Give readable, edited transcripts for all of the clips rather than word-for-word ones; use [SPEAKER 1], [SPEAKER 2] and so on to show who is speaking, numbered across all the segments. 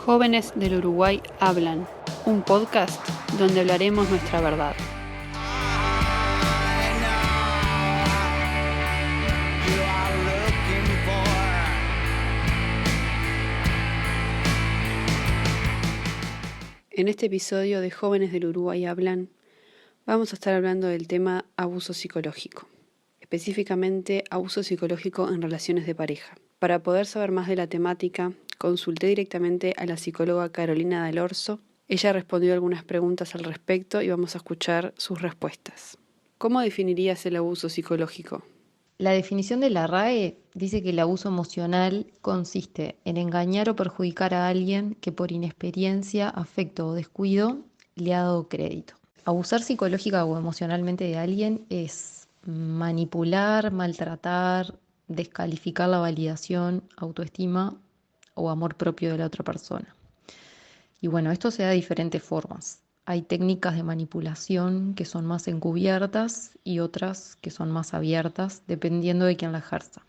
[SPEAKER 1] Jóvenes del Uruguay hablan, un podcast donde hablaremos nuestra verdad. En este episodio de Jóvenes del Uruguay hablan, vamos a estar hablando del tema abuso psicológico, específicamente abuso psicológico en relaciones de pareja. Para poder saber más de la temática, consulté directamente a la psicóloga Carolina Dal Orso. Ella respondió algunas preguntas al respecto y vamos a escuchar sus respuestas. ¿Cómo definirías el abuso psicológico?
[SPEAKER 2] La definición de la RAE dice que el abuso emocional consiste en engañar o perjudicar a alguien que por inexperiencia, afecto o descuido le ha dado crédito. Abusar psicológica o emocionalmente de alguien es manipular, maltratar, descalificar la validación, autoestima o amor propio de la otra persona. Y bueno, esto se da de diferentes formas. Hay técnicas de manipulación que son más encubiertas y otras que son más abiertas, dependiendo de quién la ejerza.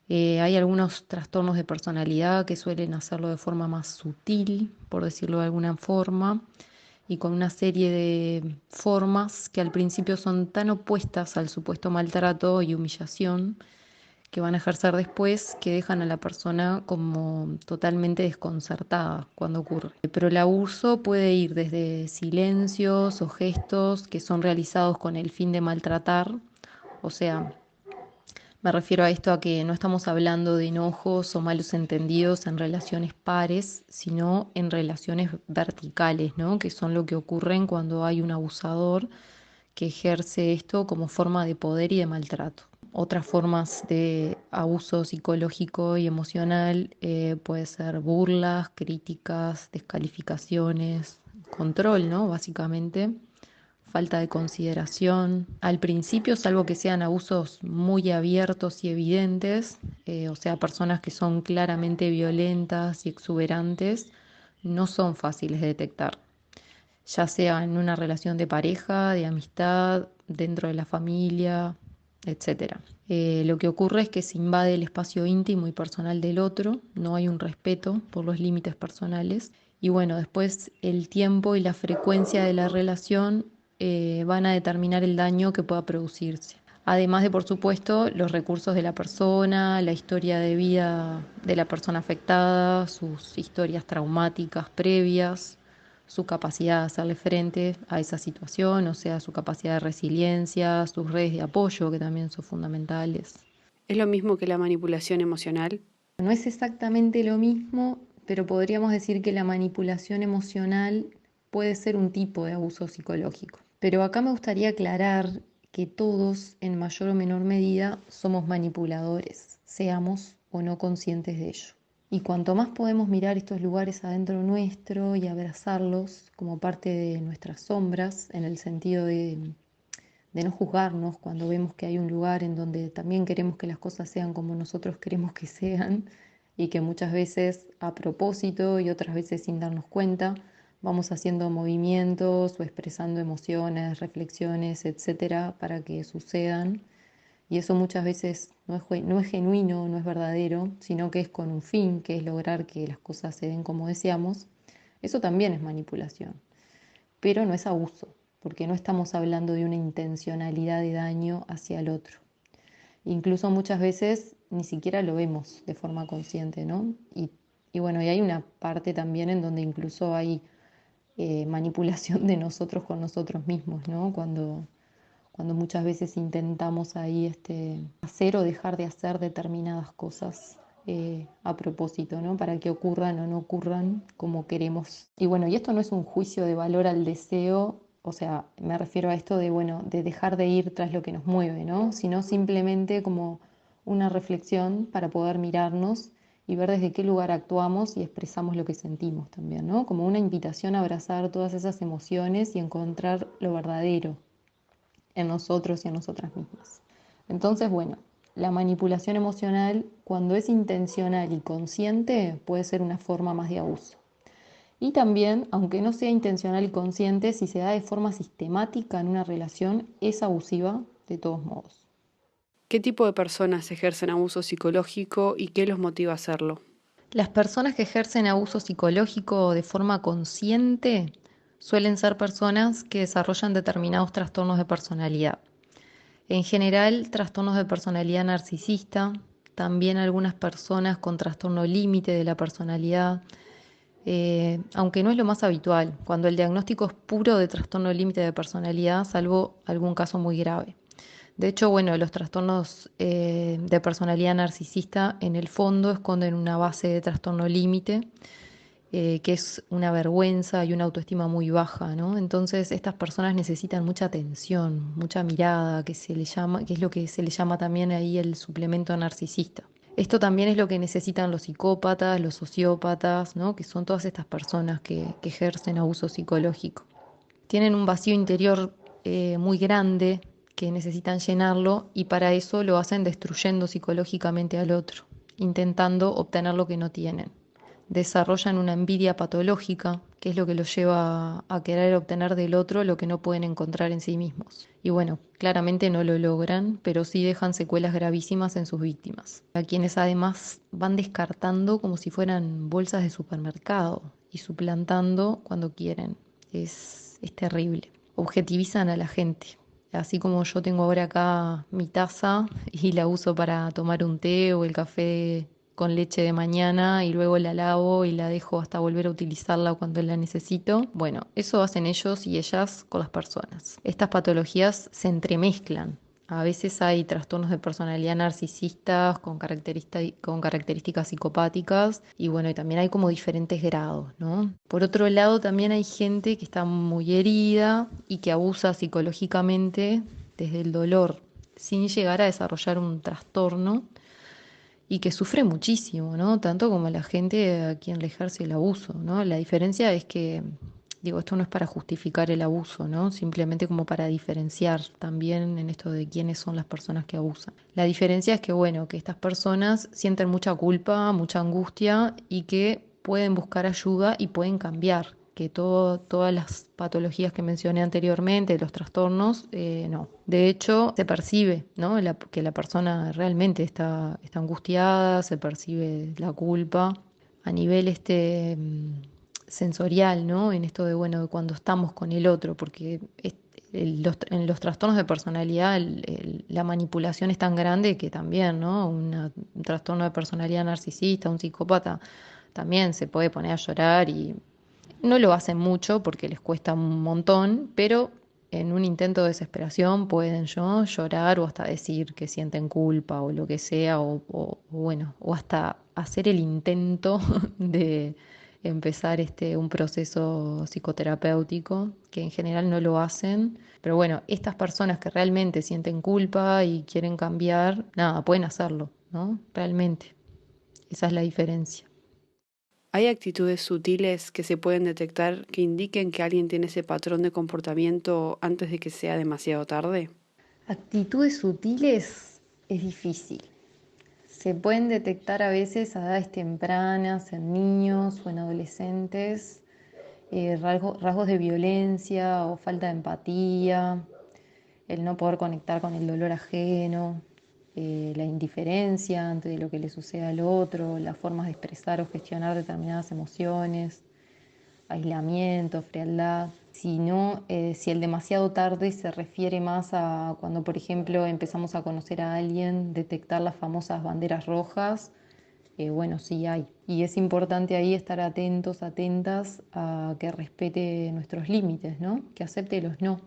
[SPEAKER 2] Hay algunos trastornos de personalidad que suelen hacerlo de forma más sutil, por decirlo de alguna forma, y con una serie de formas que al principio son tan opuestas al supuesto maltrato y humillación que van a ejercer después, que dejan a la persona como totalmente desconcertada cuando ocurre. Pero el abuso puede ir desde silencios o gestos que son realizados con el fin de maltratar, o sea, me refiero a esto, a que no estamos hablando de enojos o malos entendidos en relaciones pares, sino en relaciones verticales, ¿no? Que son lo que ocurren cuando hay un abusador que ejerce esto como forma de poder y de maltrato. Otras formas de abuso psicológico y emocional puede ser burlas, críticas, descalificaciones, control, ¿no? Básicamente, falta de consideración. Al principio, salvo que sean abusos muy abiertos y evidentes, o sea, personas que son claramente violentas y exuberantes, no son fáciles de detectar, ya sea en una relación de pareja, de amistad, dentro de la familia, etcétera. Lo que ocurre es que se invade el espacio íntimo y personal del otro, no hay un respeto por los límites personales y bueno, después el tiempo y la frecuencia de la relación van a determinar el daño que pueda producirse. Además de, por supuesto, los recursos de la persona, la historia de vida de la persona afectada, sus historias traumáticas previas, su capacidad de hacerle frente a esa situación, o sea, su capacidad de resiliencia, sus redes de apoyo, que también son fundamentales.
[SPEAKER 1] ¿Es lo mismo que la manipulación emocional?
[SPEAKER 2] No es exactamente lo mismo, pero podríamos decir que la manipulación emocional puede ser un tipo de abuso psicológico. Pero acá me gustaría aclarar que todos, en mayor o menor medida, somos manipuladores, seamos o no conscientes de ello. Y cuanto más podemos mirar estos lugares adentro nuestro y abrazarlos como parte de nuestras sombras, en el sentido de no juzgarnos cuando vemos que hay un lugar en donde también queremos que las cosas sean como nosotros queremos que sean y que muchas veces a propósito y otras veces sin darnos cuenta vamos haciendo movimientos o expresando emociones, reflexiones, etcétera, para que sucedan. Y eso muchas veces no es genuino, no es verdadero, sino que es con un fin, que es lograr que las cosas se den como deseamos. Eso también es manipulación, pero no es abuso, porque no estamos hablando de una intencionalidad de daño hacia el otro. Incluso muchas veces ni siquiera lo vemos de forma consciente, ¿no? Y bueno, y hay una parte también en donde incluso hay manipulación de nosotros con nosotros mismos, ¿no? Cuando muchas veces intentamos ahí hacer o dejar de hacer determinadas cosas a propósito, ¿no? Para que ocurran o no ocurran como queremos. Y bueno, y esto no es un juicio de valor al deseo, o sea, me refiero a esto de, bueno, de dejar de ir tras lo que nos mueve, ¿no? Sino simplemente como una reflexión para poder mirarnos y ver desde qué lugar actuamos y expresamos lo que sentimos también, ¿no? Como una invitación a abrazar todas esas emociones y encontrar lo verdadero en nosotros y en nosotras mismas. Entonces, bueno, la manipulación emocional, cuando es intencional y consciente, puede ser una forma más de abuso. Y también, aunque no sea intencional y consciente, si se da de forma sistemática en una relación, es abusiva de todos modos.
[SPEAKER 1] ¿Qué tipo de personas ejercen abuso psicológico y qué los motiva a hacerlo?
[SPEAKER 2] Las personas que ejercen abuso psicológico de forma consciente suelen ser personas que desarrollan determinados trastornos de personalidad. En general, trastornos de personalidad narcisista, también algunas personas con trastorno límite de la personalidad, aunque no es lo más habitual, cuando el diagnóstico es puro de trastorno límite de personalidad, salvo algún caso muy grave. De hecho, bueno, los trastornos de personalidad narcisista en el fondo esconden una base de trastorno límite, que es una vergüenza y una autoestima muy baja, ¿no? Entonces, estas personas necesitan mucha atención, mucha mirada, que se le llama, que es lo que se le llama también ahí el suplemento narcisista. Esto también es lo que necesitan los psicópatas, los sociópatas, ¿no? Que son todas estas personas que ejercen abuso psicológico. Tienen un vacío interior muy grande que necesitan llenarlo y para eso lo hacen destruyendo psicológicamente al otro, intentando obtener lo que no tienen. Desarrollan una envidia patológica, que es lo que los lleva a querer obtener del otro lo que no pueden encontrar en sí mismos. Y bueno, claramente no lo logran, pero sí dejan secuelas gravísimas en sus víctimas, a quienes además van descartando como si fueran bolsas de supermercado y suplantando cuando quieren. Es terrible. Objetivizan a la gente. Así como yo tengo ahora acá mi taza y la uso para tomar un té o el café con leche de mañana y luego la lavo y la dejo hasta volver a utilizarla cuando la necesito. Bueno, eso hacen ellos y ellas con las personas. Estas patologías se entremezclan. A veces hay trastornos de personalidad narcisistas con características psicopáticas y bueno, y también hay como diferentes grados, ¿no? Por otro lado, también hay gente que está muy herida y que abusa psicológicamente desde el dolor, sin llegar a desarrollar un trastorno y que sufre muchísimo, ¿no? Tanto como la gente a quien le ejerce el abuso, ¿no? La diferencia es que, digo, esto no es para justificar el abuso, ¿no? Simplemente como para diferenciar también en esto de quiénes son las personas que abusan. La diferencia es que, bueno, que estas personas sienten mucha culpa, mucha angustia y que pueden buscar ayuda y pueden cambiar, que todas las patologías que mencioné anteriormente, los trastornos, no. De hecho, se percibe, ¿no? Que la persona realmente está angustiada, se percibe la culpa a nivel sensorial, ¿no? En esto de, bueno, de cuando estamos con el otro, porque en los trastornos de personalidad la manipulación es tan grande que también, ¿no? Un trastorno de personalidad narcisista, un psicópata, también se puede poner a llorar y no lo hacen mucho porque les cuesta un montón, pero en un intento de desesperación pueden llorar o hasta decir que sienten culpa o lo que sea, bueno, o hasta hacer el intento de empezar un proceso psicoterapéutico, que en general no lo hacen. Pero bueno, estas personas que realmente sienten culpa y quieren cambiar, nada, pueden hacerlo, ¿no? Realmente. Esa es la diferencia.
[SPEAKER 1] ¿Hay actitudes sutiles que se pueden detectar que indiquen que alguien tiene ese patrón de comportamiento antes de que sea demasiado tarde?
[SPEAKER 2] Actitudes sutiles es difícil. Se pueden detectar a veces a edades tempranas, en niños o en adolescentes, rasgos de violencia o falta de empatía, el no poder conectar con el dolor ajeno, la indiferencia ante lo que le sucede al otro, las formas de expresar o gestionar determinadas emociones, aislamiento, frialdad. Si no, si el demasiado tarde se refiere más a cuando, por ejemplo, empezamos a conocer a alguien, detectar las famosas banderas rojas, bueno, sí hay. Y es importante ahí estar atentos, atentas a que respete nuestros límites, ¿no? Que acepte los no,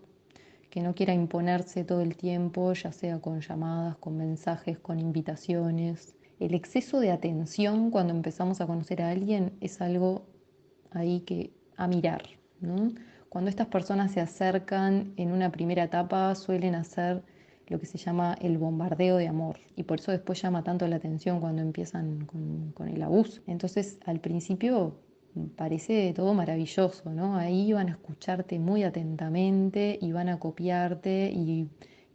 [SPEAKER 2] que no quiera imponerse todo el tiempo, ya sea con llamadas, con mensajes, con invitaciones. El exceso de atención cuando empezamos a conocer a alguien es algo ahí que a mirar, ¿no? Cuando estas personas se acercan en una primera etapa suelen hacer lo que se llama el bombardeo de amor y por eso después llama tanto la atención cuando empiezan con el abuso. Entonces al principio parece todo maravilloso, ¿no? Ahí van a escucharte muy atentamente y van a copiarte y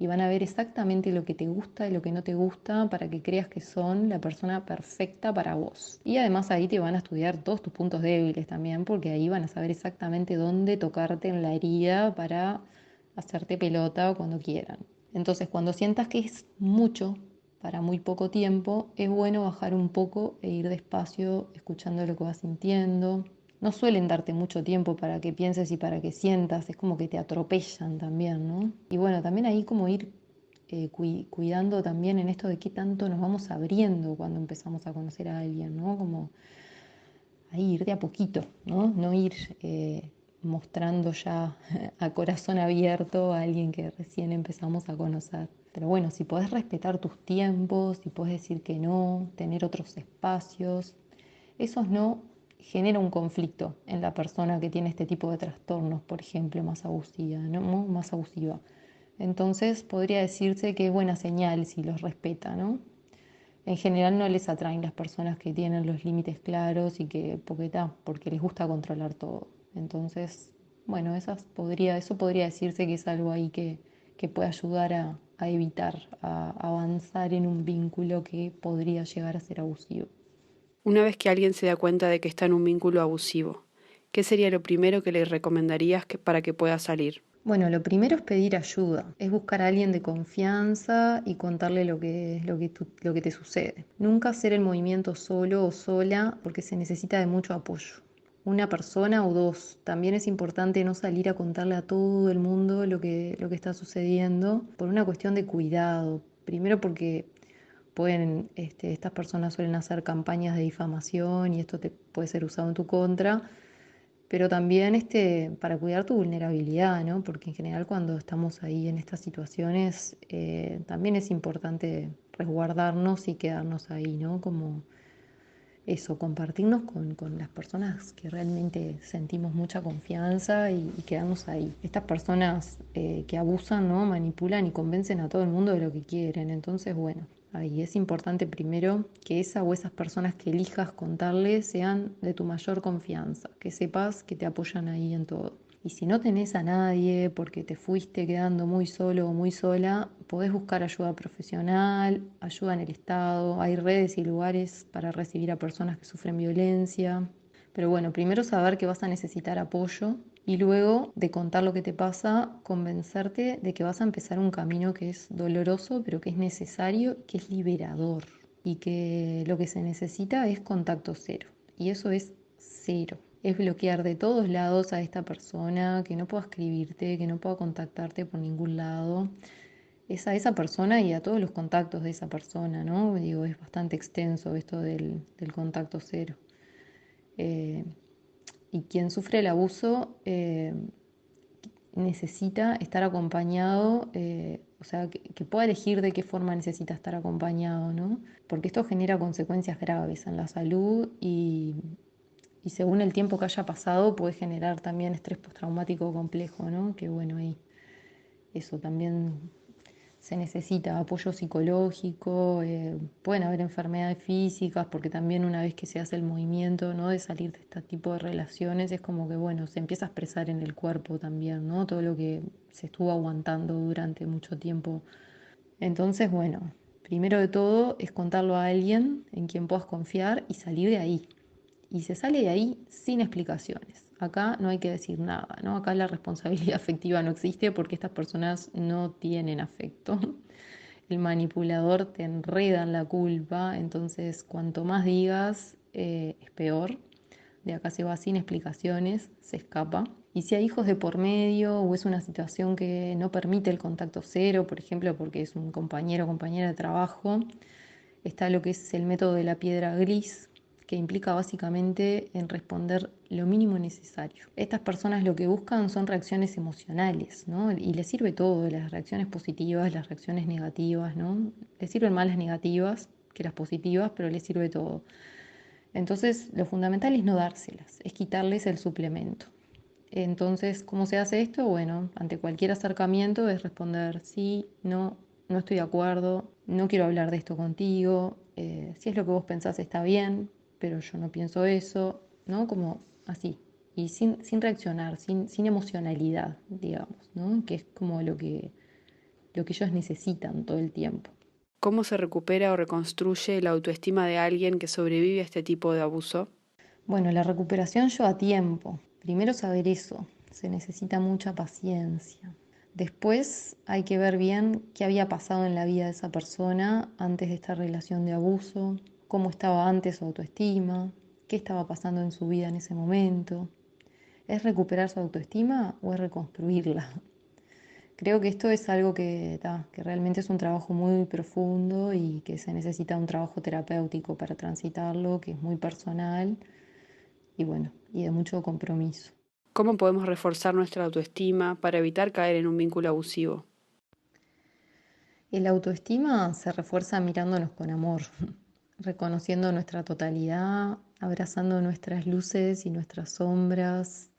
[SPEAKER 2] van a ver exactamente lo que te gusta y lo que no te gusta para que creas que son la persona perfecta para vos. Y además ahí te van a estudiar todos tus puntos débiles también, porque ahí van a saber exactamente dónde tocarte en la herida para hacerte pelota cuando quieran. Entonces, cuando sientas que es mucho, para muy poco tiempo, es bueno bajar un poco e ir despacio, escuchando lo que vas sintiendo. No suelen darte mucho tiempo para que pienses y para que sientas, es como que te atropellan también, ¿no? Y bueno, también ahí como ir cuidando también en esto de qué tanto nos vamos abriendo cuando empezamos a conocer a alguien, ¿no? Como ahí ir de a poquito, ¿no? No ir mostrando ya a corazón abierto a alguien que recién empezamos a conocer. Pero bueno, si podés respetar tus tiempos, si podés decir que no, tener otros espacios, eso no genera un conflicto en la persona que tiene este tipo de trastornos, por ejemplo, más abusiva, ¿no? Más abusiva. Entonces podría decirse que es buena señal si los respeta, ¿no? En general no les atraen las personas que tienen los límites claros y porque les gusta controlar todo. Entonces, bueno, eso podría decirse que es algo ahí que puede ayudar a evitar, a avanzar en un vínculo que podría llegar a ser abusivo.
[SPEAKER 1] Una vez que alguien se da cuenta de que está en un vínculo abusivo, ¿qué sería lo primero que le recomendarías para que pueda salir?
[SPEAKER 2] Bueno, lo primero es pedir ayuda, es buscar a alguien de confianza y contarle lo que te sucede. Nunca hacer el movimiento solo o sola porque se necesita de mucho apoyo. Una persona o dos. También es importante no salir a contarle a todo el mundo lo que está sucediendo por una cuestión de cuidado. Primero porque estas personas suelen hacer campañas de difamación y esto te puede ser usado en tu contra, pero también para cuidar tu vulnerabilidad, ¿no? Porque en general cuando estamos ahí en estas situaciones también es importante resguardarnos y quedarnos ahí, ¿no? Como eso, compartirnos con las personas que realmente sentimos mucha confianza y quedarnos ahí. Estas personas que abusan, ¿no? Manipulan y convencen a todo el mundo de lo que quieren. Entonces, bueno, ahí es importante primero que esa o esas personas que elijas contarles sean de tu mayor confianza, que sepas que te apoyan ahí en todo. Y si no tenés a nadie porque te fuiste quedando muy solo o muy sola, podés buscar ayuda profesional, ayuda en el Estado. Hay redes y lugares para recibir a personas que sufren violencia. Pero bueno, primero saber que vas a necesitar apoyo y luego de contar lo que te pasa, convencerte de que vas a empezar un camino que es doloroso, pero que es necesario y que es liberador. Y que lo que se necesita es contacto cero. Y eso es cero. Es bloquear de todos lados a esta persona, que no pueda escribirte, que no pueda contactarte por ningún lado. Es a esa persona y a todos los contactos de esa persona, ¿no? Digo, es bastante extenso esto del contacto cero. Eh, y quien sufre el abuso necesita estar acompañado, o sea, que pueda elegir de qué forma necesita estar acompañado, ¿no? Porque esto genera consecuencias graves en la salud y según el tiempo que haya pasado puede generar también estrés postraumático complejo, ¿no? Que bueno, ahí eso también se necesita apoyo psicológico, pueden haber enfermedades físicas, porque también una vez que se hace el movimiento, ¿no? De salir de este tipo de relaciones, es como que, bueno, se empieza a expresar en el cuerpo también, ¿no? Todo lo que se estuvo aguantando durante mucho tiempo. Entonces, bueno, primero de todo es contarlo a alguien en quien puedas confiar y salir de ahí. Y se sale de ahí sin explicaciones. Acá no hay que decir nada, ¿no? Acá la responsabilidad afectiva no existe porque estas personas no tienen afecto. El manipulador te enreda en la culpa, entonces cuanto más digas es peor. De acá se va sin explicaciones, se escapa. Y si hay hijos de por medio o es una situación que no permite el contacto cero, por ejemplo, porque es un compañero o compañera de trabajo, está lo que es el método de la piedra gris, que implica básicamente en responder lo mínimo necesario. Estas personas lo que buscan son reacciones emocionales, ¿no? Y les sirve todo, las reacciones positivas, las reacciones negativas, ¿no? Les sirven más las negativas que las positivas, pero les sirve todo. Entonces, lo fundamental es no dárselas, es quitarles el suplemento. Entonces, ¿cómo se hace esto? Bueno, ante cualquier acercamiento es responder sí, no, no estoy de acuerdo, no quiero hablar de esto contigo, si es lo que vos pensás está bien, pero yo no pienso eso, ¿no? Como así, y sin reaccionar, sin emocionalidad, digamos, ¿no? Que es como lo que ellos necesitan todo el tiempo.
[SPEAKER 1] ¿Cómo se recupera o reconstruye la autoestima de alguien que sobrevive a este tipo de abuso?
[SPEAKER 2] Bueno, la recuperación lleva tiempo. Primero saber eso, se necesita mucha paciencia. Después hay que ver bien qué había pasado en la vida de esa persona antes de esta relación de abuso, cómo estaba antes su autoestima, qué estaba pasando en su vida en ese momento. ¿Es recuperar su autoestima o es reconstruirla? Creo que esto es algo que realmente es un trabajo muy profundo y que se necesita un trabajo terapéutico para transitarlo, que es muy personal y bueno, y de mucho compromiso.
[SPEAKER 1] ¿Cómo podemos reforzar nuestra autoestima para evitar caer en un vínculo abusivo?
[SPEAKER 2] El autoestima se refuerza mirándonos con amor, reconociendo nuestra totalidad, abrazando nuestras luces y nuestras sombras,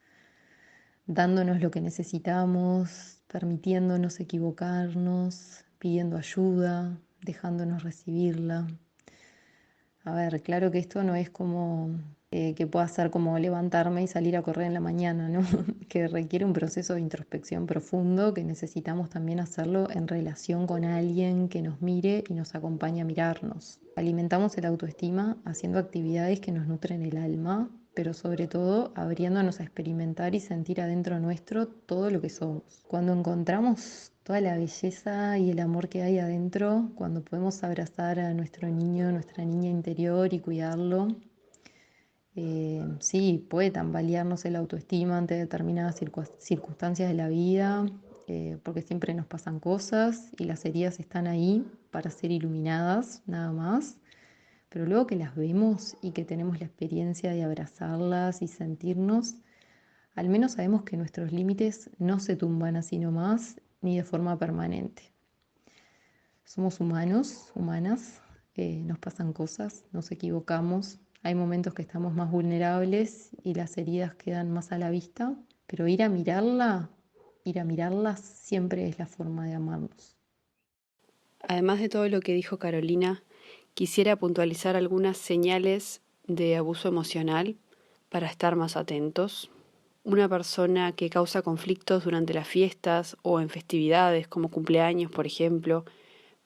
[SPEAKER 2] dándonos lo que necesitamos, permitiéndonos equivocarnos, pidiendo ayuda, dejándonos recibirla. A ver, claro que esto no es como que pueda ser como levantarme y salir a correr en la mañana, ¿no? Que requiere un proceso de introspección profundo que necesitamos también hacerlo en relación con alguien que nos mire y nos acompañe a mirarnos. Alimentamos el autoestima haciendo actividades que nos nutren el alma, pero sobre todo abriéndonos a experimentar y sentir adentro nuestro todo lo que somos. Cuando encontramos toda la belleza y el amor que hay adentro, cuando podemos abrazar a nuestro niño, nuestra niña interior y cuidarlo, sí, puede tambalearnos el autoestima ante determinadas circunstancias de la vida, porque siempre nos pasan cosas y las heridas están ahí para ser iluminadas, nada más. Pero luego que las vemos y que tenemos la experiencia de abrazarlas y sentirnos, al menos sabemos que nuestros límites no se tumban así nomás ni de forma permanente. Somos humanos, humanas, nos pasan cosas, nos equivocamos, hay momentos que estamos más vulnerables y las heridas quedan más a la vista, pero ir a mirarlas siempre es la forma de amarnos.
[SPEAKER 1] Además de todo lo que dijo Carolina, quisiera puntualizar algunas señales de abuso emocional para estar más atentos. Una persona que causa conflictos durante las fiestas o en festividades como cumpleaños, por ejemplo,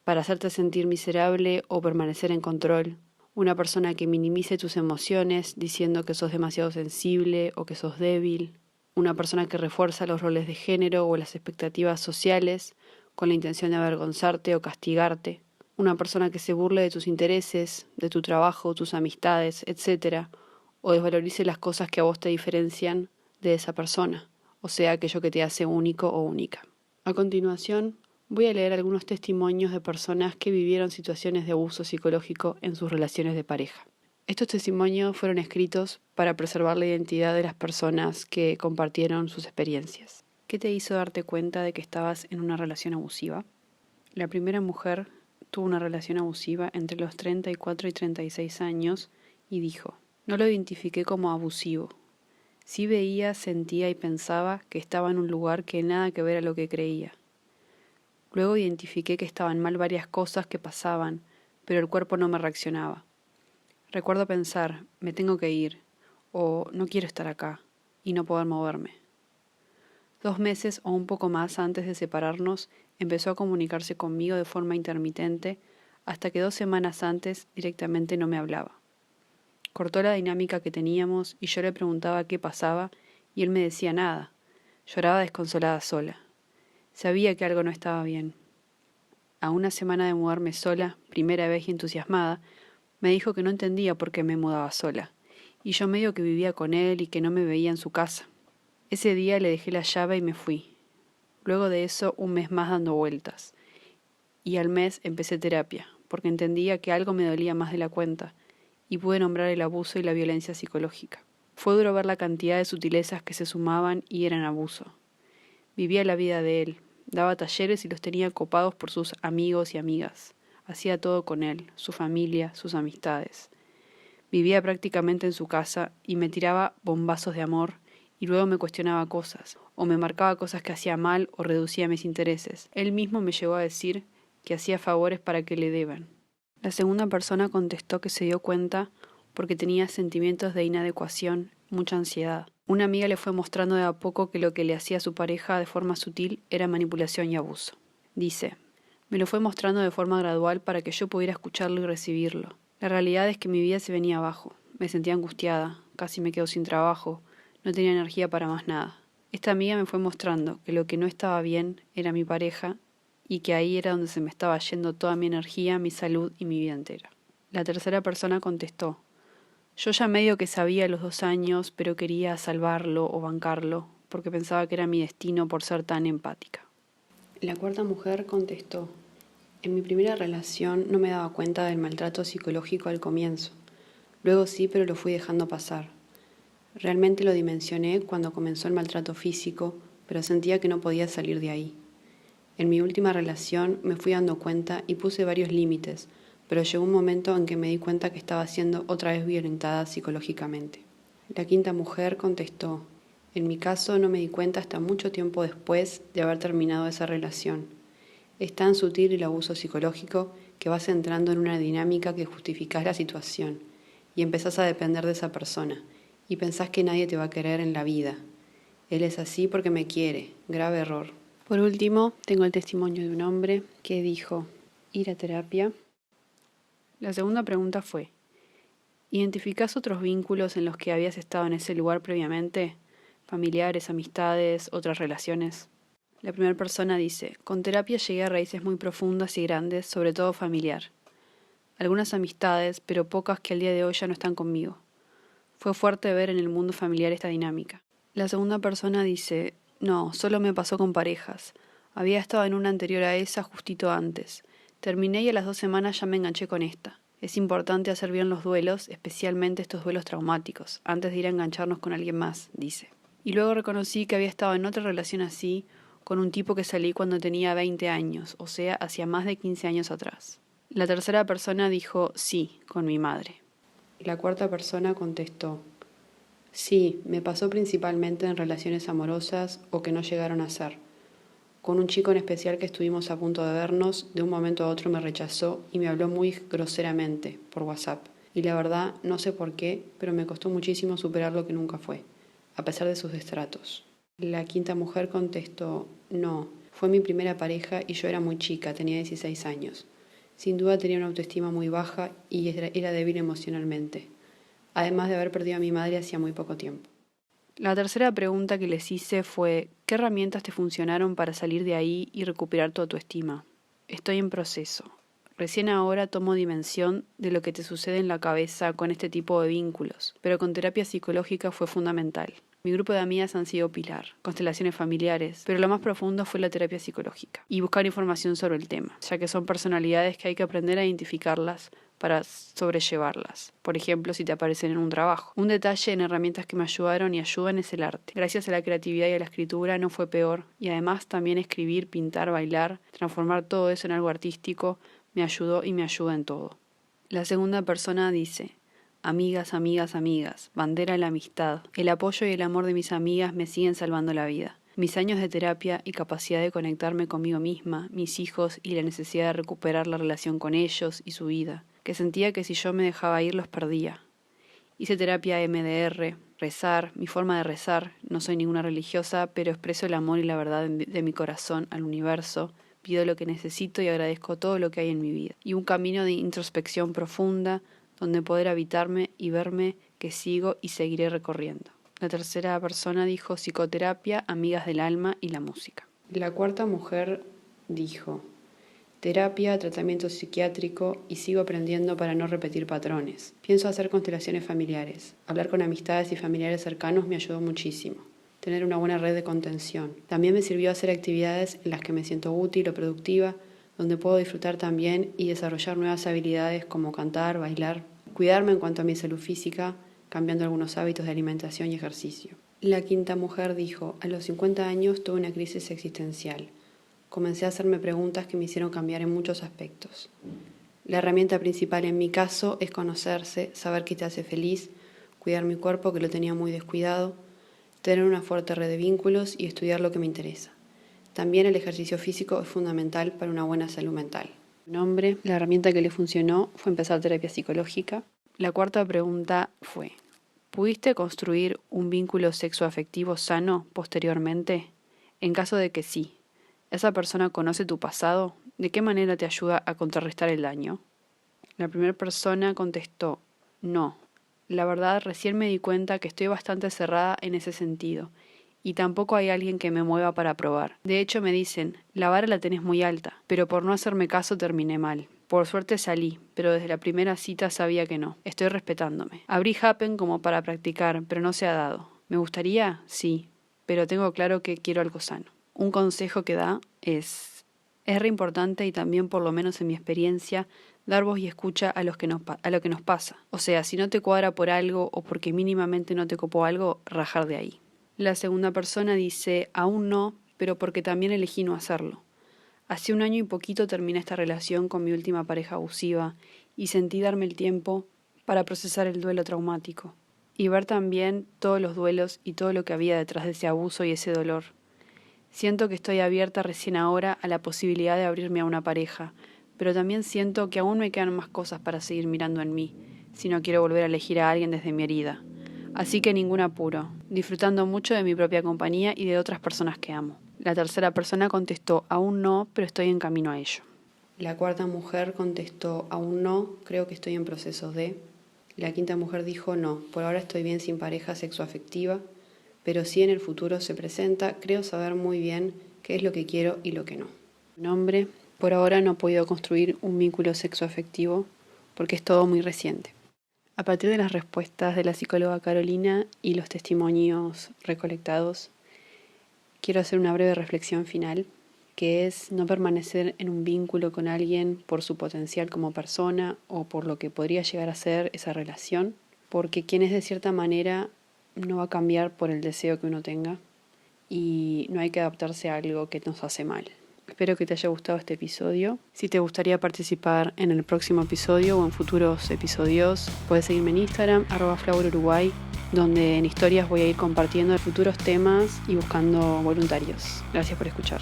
[SPEAKER 1] para hacerte sentir miserable o permanecer en control. Una persona que minimice tus emociones diciendo que sos demasiado sensible o que sos débil. Una persona que refuerza los roles de género o las expectativas sociales con la intención de avergonzarte o castigarte. Una persona que se burle de tus intereses, de tu trabajo, tus amistades, etc., o desvalorice las cosas que a vos te diferencian de esa persona, o sea, aquello que te hace único o única. A continuación, voy a leer algunos testimonios de personas que vivieron situaciones de abuso psicológico en sus relaciones de pareja. Estos testimonios fueron escritos para preservar la identidad de las personas que compartieron sus experiencias. ¿Qué te hizo darte cuenta de que estabas en una relación abusiva? La primera mujer tuvo una relación abusiva entre los 34 y 36 años y dijo: no lo identifiqué como abusivo. Sí veía, sentía y pensaba que estaba en un lugar que nada que ver a lo que creía. Luego identifiqué que estaban mal varias cosas que pasaban, pero el cuerpo no me reaccionaba. Recuerdo pensar, me tengo que ir, o no quiero estar acá, y no poder moverme. 2 meses o un poco más antes de separarnos, empezó a comunicarse conmigo de forma intermitente, hasta que 2 semanas antes directamente no me hablaba. Cortó la dinámica que teníamos y yo le preguntaba qué pasaba y él me decía nada. Lloraba desconsolada sola. Sabía que algo no estaba bien. A una semana de mudarme sola, primera vez y entusiasmada, me dijo que no entendía por qué me mudaba sola, y yo medio que vivía con él y que no me veía en su casa. Ese día le dejé la llave y me fui. Luego de eso, 1 mes más dando vueltas. Y al mes empecé terapia, porque entendía que algo me dolía más de la cuenta, y pude nombrar el abuso y la violencia psicológica. Fue duro ver la cantidad de sutilezas que se sumaban y eran abuso. Vivía la vida de él, daba talleres y los tenía copados por sus amigos y amigas. Hacía todo con él, su familia, sus amistades. Vivía prácticamente en su casa y me tiraba bombazos de amor y luego me cuestionaba cosas, o me marcaba cosas que hacía mal o reducía mis intereses. Él mismo me llegó a decir que hacía favores para que le deban. La segunda persona contestó que se dio cuenta porque tenía sentimientos de inadecuación, mucha ansiedad. Una amiga le fue mostrando de a poco que lo que le hacía a su pareja de forma sutil era manipulación y abuso. Dice: me lo fue mostrando de forma gradual para que yo pudiera escucharlo y recibirlo. La realidad es que mi vida se venía abajo. Me sentía angustiada, casi me quedo sin trabajo, no tenía energía para más nada. Esta amiga me fue mostrando que lo que no estaba bien era mi pareja y que ahí era donde se me estaba yendo toda mi energía, mi salud y mi vida entera. La tercera persona contestó: yo ya medio que sabía a los 2 años, pero quería salvarlo o bancarlo, porque pensaba que era mi destino por ser tan empática. La cuarta mujer contestó: en mi primera relación no me daba cuenta del maltrato psicológico al comienzo. Luego sí, pero lo fui dejando pasar. Realmente lo dimensioné cuando comenzó el maltrato físico, pero sentía que no podía salir de ahí. En mi última relación me fui dando cuenta y puse varios límites, pero llegó un momento en que me di cuenta que estaba siendo otra vez violentada psicológicamente. La quinta mujer contestó: en mi caso no me di cuenta hasta mucho tiempo después de haber terminado esa relación. Es tan sutil el abuso psicológico que vas entrando en una dinámica que justificás la situación y empezás a depender de esa persona y pensás que nadie te va a querer en la vida. Él es así porque me quiere. Grave error. Por último, tengo el testimonio de un hombre que dijo: ir a terapia. La segunda pregunta fue: ¿identificás otros vínculos en los que habías estado en ese lugar previamente? ¿Familiares, amistades, otras relaciones? La primera persona dice: con terapia llegué a raíces muy profundas y grandes, sobre todo familiar. Algunas amistades, pero pocas que al día de hoy ya no están conmigo. Fue fuerte ver en el mundo familiar esta dinámica. La segunda persona dice: no, solo me pasó con parejas. Había estado en una anterior a esa justito antes. Terminé y a las 2 semanas ya me enganché con esta. Es importante hacer bien los duelos, especialmente estos duelos traumáticos, antes de ir a engancharnos con alguien más, dice. Y luego reconocí que había estado en otra relación así, con un tipo que salí cuando tenía 20 años, o sea, hacía más de 15 años atrás. La tercera persona dijo: sí, con mi madre. La cuarta persona contestó: sí, me pasó principalmente en relaciones amorosas o que no llegaron a ser. Con un chico en especial que estuvimos a punto de vernos, de un momento a otro me rechazó y me habló muy groseramente por WhatsApp. Y la verdad, no sé por qué, pero me costó muchísimo superar lo que nunca fue, a pesar de sus destratos. La quinta mujer contestó: no, fue mi primera pareja y yo era muy chica, tenía 16 años. Sin duda tenía una autoestima muy baja y era débil emocionalmente, además de haber perdido a mi madre hacía muy poco tiempo. La tercera pregunta que les hice fue: ¿qué herramientas te funcionaron para salir de ahí y recuperar tu autoestima? Estoy en proceso. Recién ahora tomo dimensión de lo que te sucede en la cabeza con este tipo de vínculos, pero con terapia psicológica fue fundamental. Mi grupo de amigas han sido pilar, constelaciones familiares, pero lo más profundo fue la terapia psicológica y buscar información sobre el tema, ya que son personalidades que hay que aprender a identificarlas para sobrellevarlas. Por ejemplo, si te aparecen en un trabajo. Un detalle en herramientas que me ayudaron y ayudan es el arte. Gracias a la creatividad y a la escritura no fue peor, y además también escribir, pintar, bailar, transformar todo eso en algo artístico me ayudó y me ayuda en todo. La segunda persona dice: amigas, amigas, amigas, bandera de la amistad. El apoyo y el amor de mis amigas me siguen salvando la vida. Mis años de terapia y capacidad de conectarme conmigo misma, mis hijos y la necesidad de recuperar la relación con ellos y su vida, que sentía que si yo me dejaba ir los perdía. Hice terapia MDR, rezar, mi forma de rezar, no soy ninguna religiosa, pero expreso el amor y la verdad de mi corazón al universo, pido lo que necesito y agradezco todo lo que hay en mi vida. Y un camino de introspección profunda, donde poder habitarme y verme que sigo y seguiré recorriendo. La tercera persona dijo: psicoterapia, amigas del alma y la música. La cuarta mujer dijo: terapia, tratamiento psiquiátrico y sigo aprendiendo para no repetir patrones. Pienso hacer constelaciones familiares. Hablar con amistades y familiares cercanos me ayudó muchísimo. Tener una buena red de contención. También me sirvió hacer actividades en las que me siento útil o productiva, donde puedo disfrutar también y desarrollar nuevas habilidades como cantar, bailar. Cuidarme en cuanto a mi salud física, cambiando algunos hábitos de alimentación y ejercicio. La quinta mujer dijo: a los 50 años tuve una crisis existencial. Comencé a hacerme preguntas que me hicieron cambiar en muchos aspectos. La herramienta principal en mi caso es conocerse, saber qué te hace feliz, cuidar mi cuerpo, que lo tenía muy descuidado, tener una fuerte red de vínculos y estudiar lo que me interesa. También el ejercicio físico es fundamental para una buena salud mental. Nombre: la herramienta que le funcionó fue empezar terapia psicológica. La cuarta pregunta fue: ¿pudiste construir un vínculo sexoafectivo sano posteriormente? En caso de que sí, ¿esa persona conoce tu pasado? ¿De qué manera te ayuda a contrarrestar el daño? La primera persona contestó: no. La verdad, recién me di cuenta que estoy bastante cerrada en ese sentido y tampoco hay alguien que me mueva para probar. De hecho me dicen, la vara la tenés muy alta, pero por no hacerme caso terminé mal. Por suerte salí, pero desde la primera cita sabía que no. Estoy respetándome. Abrí Happen como para practicar, pero no se ha dado. ¿Me gustaría? Sí, pero tengo claro que quiero algo sano. Un consejo que da es re importante y también, por lo menos en mi experiencia, dar voz y escucha a lo que nos pasa. O sea, si no te cuadra por algo o porque mínimamente no te copó algo, rajar de ahí. La segunda persona dice, aún no, pero porque también elegí no hacerlo. Hace 1 año y poquito terminé esta relación con mi última pareja abusiva y sentí darme el tiempo para procesar el duelo traumático y ver también todos los duelos y todo lo que había detrás de ese abuso y ese dolor. Siento que estoy abierta recién ahora a la posibilidad de abrirme a una pareja, pero también siento que aún me quedan más cosas para seguir mirando en mí, si no quiero volver a elegir a alguien desde mi herida. Así que ningún apuro, disfrutando mucho de mi propia compañía y de otras personas que amo. La tercera persona contestó, aún no, pero estoy en camino a ello. La cuarta mujer contestó, aún no, creo que estoy en proceso de. La quinta mujer dijo, no, por ahora estoy bien sin pareja sexoafectiva, pero si en el futuro se presenta, creo saber muy bien qué es lo que quiero y lo que no. Nombre, por ahora no he podido construir un vínculo sexoafectivo porque es todo muy reciente. A partir de las respuestas de la psicóloga Carolina y los testimonios recolectados, quiero hacer una breve reflexión final, que es no permanecer en un vínculo con alguien por su potencial como persona o por lo que podría llegar a ser esa relación, porque quien es de cierta manera no va a cambiar por el deseo que uno tenga y no hay que adaptarse a algo que nos hace mal. Espero que te haya gustado este episodio. Si te gustaría participar en el próximo episodio o en futuros episodios, puedes seguirme en Instagram, @flaururuguay, donde en historias voy a ir compartiendo futuros temas y buscando voluntarios. Gracias por escuchar.